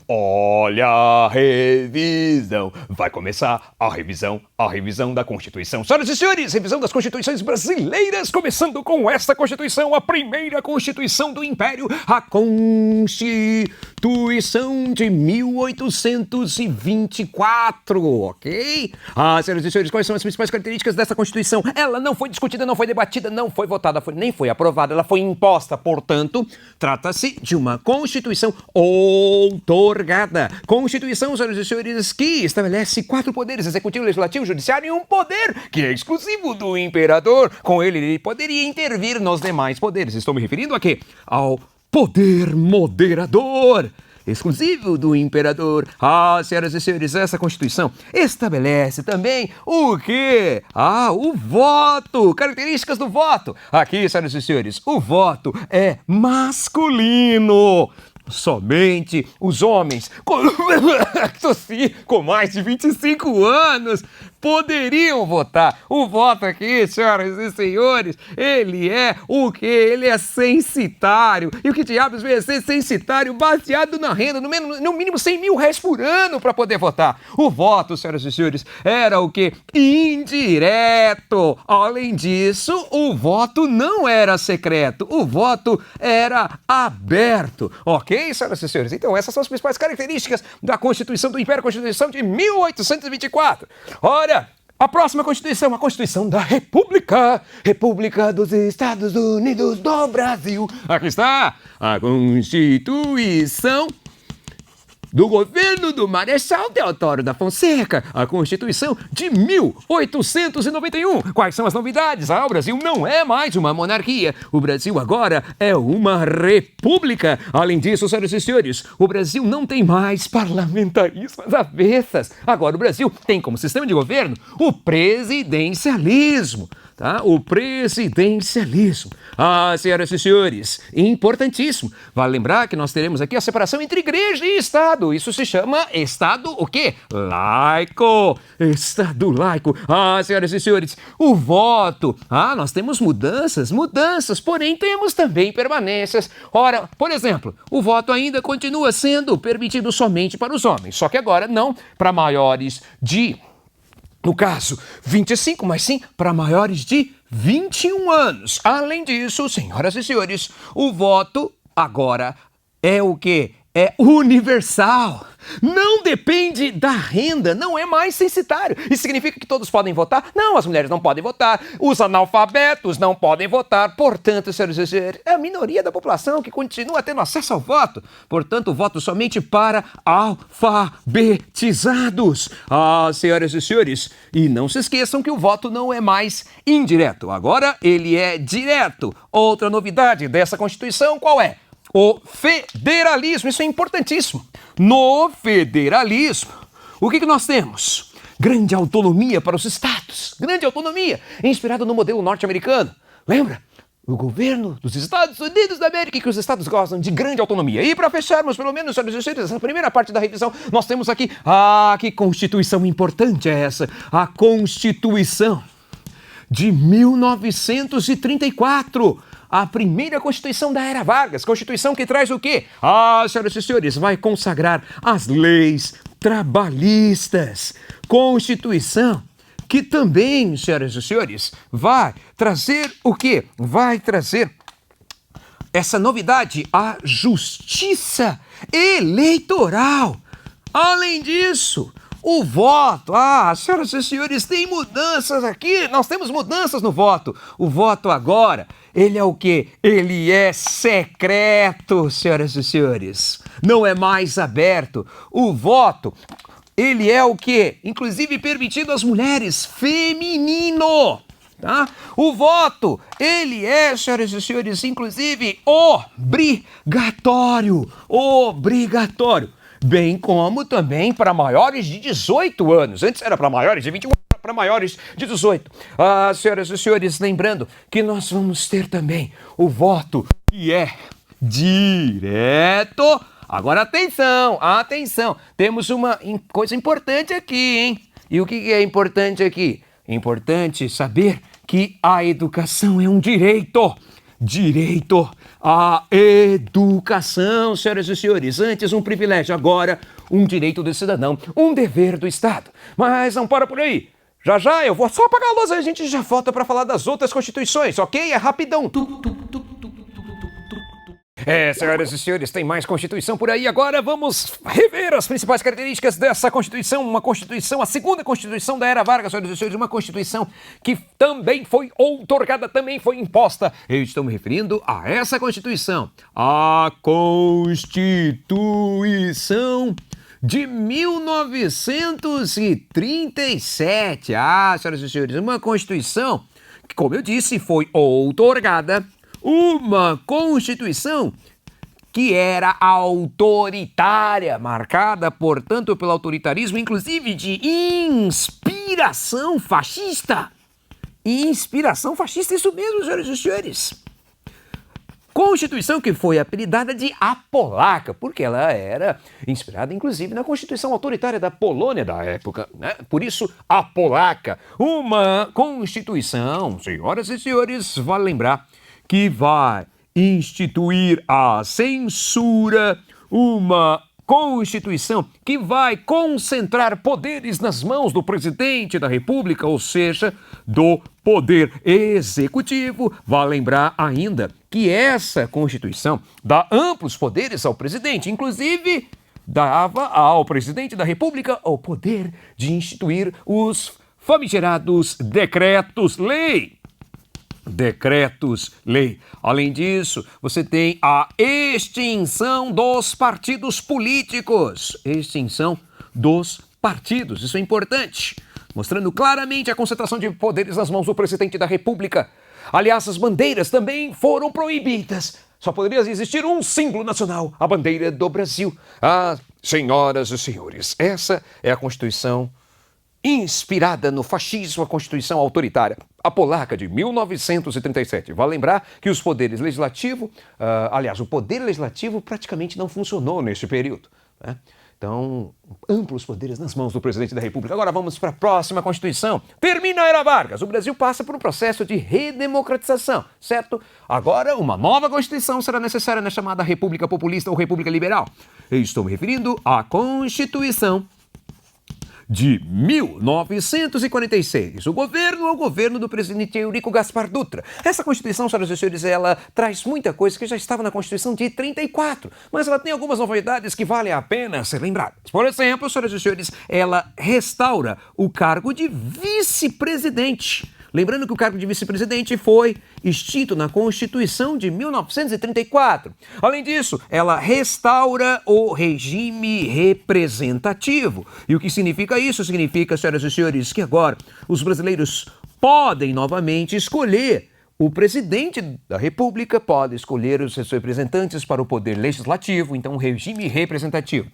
Olha a revisão. Vai começar a revisão da Constituição. Senhoras e senhores, revisão das Constituições brasileiras, começando com esta Constituição, a primeira Constituição do Império, a Constituição de 1824, ok? Senhoras e senhores, quais são as principais características dessa Constituição? Ela não foi discutida, não foi debatida, não foi votada, nem foi aprovada, ela foi imposta, portanto, trata-se de uma Constituição outorgada. Constituição, senhoras e senhores, que estabelece 4 poderes: executivo, legislativo, judiciário e um poder que é exclusivo do imperador. Com ele poderia intervir nos demais poderes. Estou me referindo a quê? Ao poder moderador, exclusivo do imperador. Senhoras e senhores, essa Constituição estabelece também o quê? O voto. Características do voto. Aqui, senhoras e senhores, o voto é masculino. Somente os homens com mais de 25 anos poderiam votar. O voto aqui, senhoras e senhores, ele é o quê? Ele é censitário. E o que diabos vem a ser censitário? Baseado na renda, no mínimo 100 mil reais por ano para poder votar. O voto, senhoras e senhores, era o quê? Indireto. Além disso, o voto não era secreto. O voto era aberto. Ok, senhoras e senhores? Então, essas são as principais características da Constituição do Império, Constituição de 1824. Ora, a próxima Constituição, a Constituição da República dos Estados Unidos do Brasil. Aqui está a Constituição do governo do Marechal Deodoro da Fonseca, a Constituição de 1891. Quais são as novidades? O Brasil não é mais uma monarquia. O Brasil agora é uma república. Além disso, senhoras e senhores, o Brasil não tem mais parlamentarismo às avessas. Agora o Brasil tem como sistema de governo o presidencialismo. O presidencialismo. Senhoras e senhores, importantíssimo. Vale lembrar que nós teremos aqui a separação entre igreja e Estado. Isso se chama Estado o quê? Laico. Estado laico. Senhoras e senhores, o voto. Nós temos mudanças, porém temos também permanências. Ora, por exemplo, o voto ainda continua sendo permitido somente para os homens, só que agora não para maiores de, no caso, 25, mas sim para maiores de 21 anos. Além disso, senhoras e senhores, o voto agora é o quê? É universal. Não depende da renda, não é mais censitário. Isso significa que todos podem votar? Não, as mulheres não podem votar, os analfabetos não podem votar. Portanto, senhoras e senhores, é a minoria da população que continua tendo acesso ao voto. Portanto, o voto somente para alfabetizados. Senhoras e senhores, e não se esqueçam que o voto não é mais indireto. Agora ele é direto. Outra novidade dessa Constituição, qual é? O federalismo, isso é importantíssimo. No federalismo, o que nós temos? Grande autonomia para os estados, grande autonomia, inspirado no modelo norte-americano. Lembra? O governo dos Estados Unidos da América, que os estados gostam de grande autonomia. E para fecharmos, pelo menos, essa primeira parte da revisão, nós temos aqui, que Constituição importante é essa? A Constituição de 1934. A primeira Constituição da Era Vargas, Constituição que traz o quê? Senhoras e senhores, vai consagrar as leis trabalhistas. Constituição que também, senhoras e senhores, vai trazer o quê? Vai trazer essa novidade, a justiça eleitoral. Além disso, o voto, senhoras e senhores, tem mudanças aqui, nós temos mudanças no voto. O voto agora, ele é o quê? Ele é secreto, senhoras e senhores. Não é mais aberto. O voto, ele é o quê? Inclusive permitido às mulheres, feminino. O voto, ele é, senhoras e senhores, inclusive obrigatório. Bem como também para maiores de 18 anos. Antes era para maiores de 21, para maiores de 18. Senhoras e senhores, lembrando que nós vamos ter também o voto que é direto. Agora atenção, temos uma coisa importante aqui, hein? E o que é importante aqui? É importante saber que a educação é um direito. direito à educação, senhoras e senhores. Antes um privilégio, agora um direito do cidadão, um dever do Estado. Mas não para por aí. Já já eu vou só apagar a luz e a gente já volta para falar das outras constituições, ok? É rapidão. Senhoras e senhores, tem mais Constituição por aí. Agora vamos rever as principais características dessa Constituição. Uma Constituição, a segunda Constituição da Era Vargas, senhoras e senhores, uma Constituição que também foi outorgada, também foi imposta. Eu estou me referindo a essa Constituição, a Constituição de 1937. Senhoras e senhores, uma Constituição que, como eu disse, foi outorgada. Uma Constituição que era autoritária, marcada, portanto, pelo autoritarismo, inclusive de inspiração fascista. Inspiração fascista, isso mesmo, senhoras e senhores. Constituição que foi apelidada de a Polaca, porque ela era inspirada, inclusive, na Constituição autoritária da Polônia da época, né? Por isso, a Polaca. Uma Constituição, senhoras e senhores, vale lembrar que vai instituir a censura, uma Constituição que vai concentrar poderes nas mãos do presidente da República, ou seja, do poder executivo. Vale lembrar ainda que essa Constituição dá amplos poderes ao presidente, inclusive dava ao presidente da República o poder de instituir os famigerados decretos-lei. Decretos-lei. Além disso, você tem a extinção dos partidos políticos. Extinção dos partidos. Isso é importante, mostrando claramente a concentração de poderes nas mãos do presidente da República. Aliás, as bandeiras também foram proibidas. Só poderia existir um símbolo nacional, a bandeira do Brasil. Senhoras e senhores, essa é a Constituição inspirada no fascismo, a Constituição autoritária, a Polaca de 1937. Vale lembrar que os poderes legislativo, o poder legislativo praticamente não funcionou neste período, né? Então, amplos poderes nas mãos do presidente da República. Agora vamos para a próxima Constituição. Termina a Era Vargas. O Brasil passa por um processo de redemocratização, certo? Agora, uma nova Constituição será necessária na chamada República Populista ou República Liberal. Eu estou me referindo à Constituição de 1946. O governo é o governo do presidente Eurico Gaspar Dutra. Essa Constituição, senhoras e senhores, ela traz muita coisa que já estava na Constituição de 34, mas ela tem algumas novidades que valem a pena ser lembradas. Por exemplo, senhoras e senhores, ela restaura o cargo de vice-presidente. Lembrando que o cargo de vice-presidente foi extinto na Constituição de 1934. Além disso, ela restaura o regime representativo. E o que significa isso? Significa, senhoras e senhores, que agora os brasileiros podem novamente escolher o presidente da República, pode escolher os seus representantes para o poder legislativo, então um regime representativo.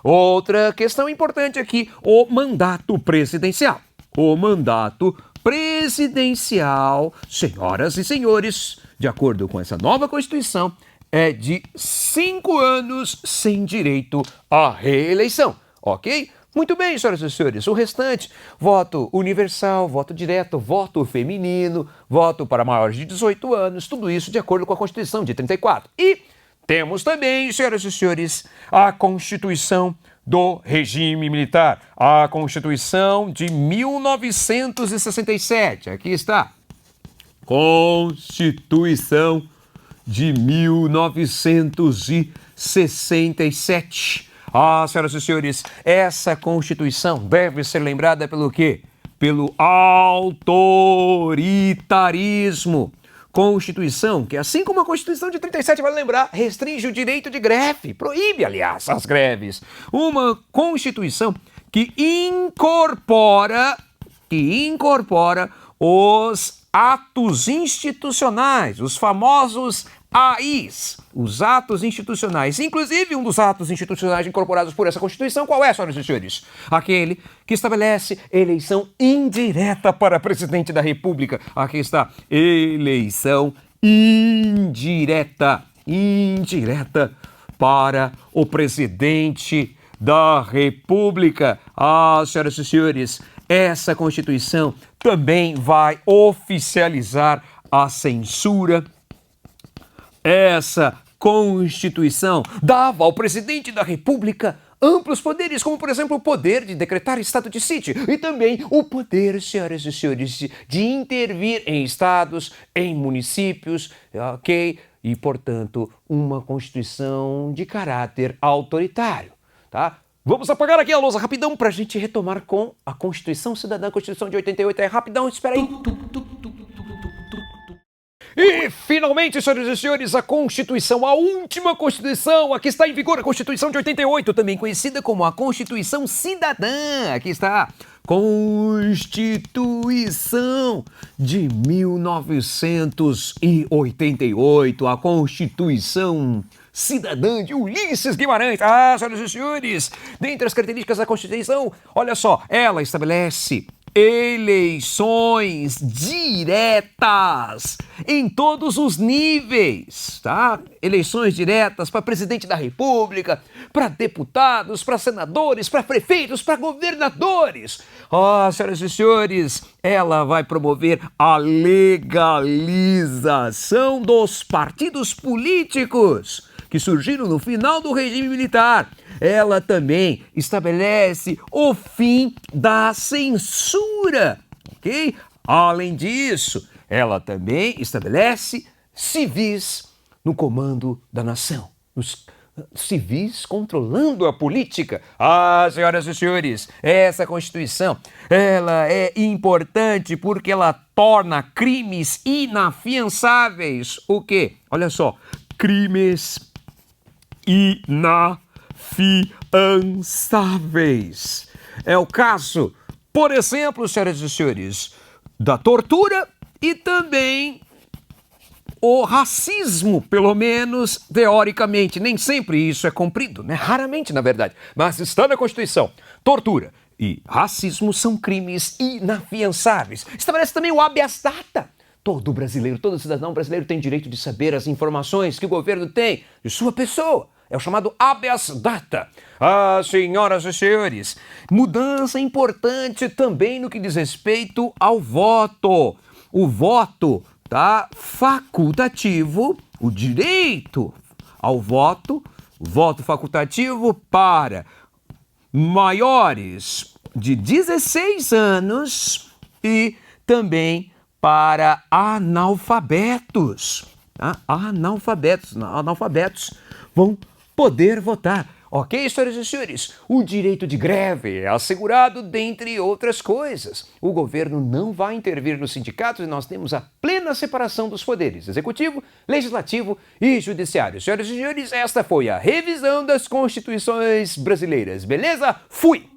Outra questão importante aqui, o mandato presidencial. O mandato presidencial, senhoras e senhores, de acordo com essa nova Constituição, é de 5 anos sem direito à reeleição, ok? Muito bem, senhoras e senhores, o restante, voto universal, voto direto, voto feminino, voto para maiores de 18 anos, tudo isso de acordo com a Constituição de 34. E temos também, senhoras e senhores, a Constituição do regime militar, a Constituição de 1967. Aqui está. Constituição de 1967. Senhoras e senhores, essa Constituição deve ser lembrada pelo quê? Pelo autoritarismo. Constituição, que assim como a Constituição de 37, vale lembrar, restringe o direito de greve, proíbe, aliás, as greves. Uma Constituição que incorpora os atos institucionais, os famosos AIs, os atos institucionais. Inclusive, um dos atos institucionais incorporados por essa Constituição, qual é, senhoras e senhores? Aquele que estabelece eleição indireta para presidente da República. Aqui está, eleição indireta para o presidente da República. Senhoras e senhores, essa Constituição também vai oficializar a censura, Essa Constituição dava ao presidente da República amplos poderes, como, por exemplo, o poder de decretar estado de sítio e também o poder, senhoras e senhores, de intervir em estados, em municípios, ok? E, portanto, uma Constituição de caráter autoritário, tá? Vamos apagar aqui a lousa rapidão para a gente retomar com a Constituição Cidadã, Constituição de 88. É rapidão, espera aí. E, finalmente, senhoras e senhores, a Constituição, a última Constituição, aqui está em vigor a Constituição de 88, também conhecida como a Constituição Cidadã. Aqui está, Constituição de 1988, a Constituição Cidadã de Ulisses Guimarães. Ah, senhoras e senhores, dentre as características da Constituição, olha só, ela estabelece eleições diretas em todos os níveis, tá? Eleições diretas para presidente da República, para deputados, para senadores, para prefeitos, para governadores. Senhoras e senhores, ela vai promover a legalização dos partidos políticos que surgiram no final do regime militar. Ela também estabelece o fim da censura, ok? Além disso, ela também estabelece civis no comando da nação, os civis controlando a política. Senhoras e senhores, essa Constituição, ela é importante porque ela torna crimes inafiançáveis. O quê? Olha só, crimes inafiançáveis. É o caso, por exemplo, senhoras e senhores, da tortura e também o racismo, pelo menos teoricamente. Nem sempre isso é cumprido, né? Raramente, na verdade. Mas está na Constituição. Tortura e racismo são crimes inafiançáveis. Estabelece também o habeas data. Todo brasileiro, todo cidadão brasileiro tem direito de saber as informações que o governo tem de sua pessoa. É o chamado habeas data. Senhoras e senhores, mudança importante também no que diz respeito ao voto. O voto, tá? Facultativo, o direito ao voto, voto facultativo para maiores de 16 anos e também para analfabetos. Tá? Analfabetos vão poder votar. Ok, senhoras e senhores? O direito de greve é assegurado, dentre outras coisas. O governo não vai intervir nos sindicatos e nós temos a plena separação dos poderes executivo, legislativo e judiciário. Senhoras e senhores, esta foi a revisão das constituições brasileiras. Beleza? Fui!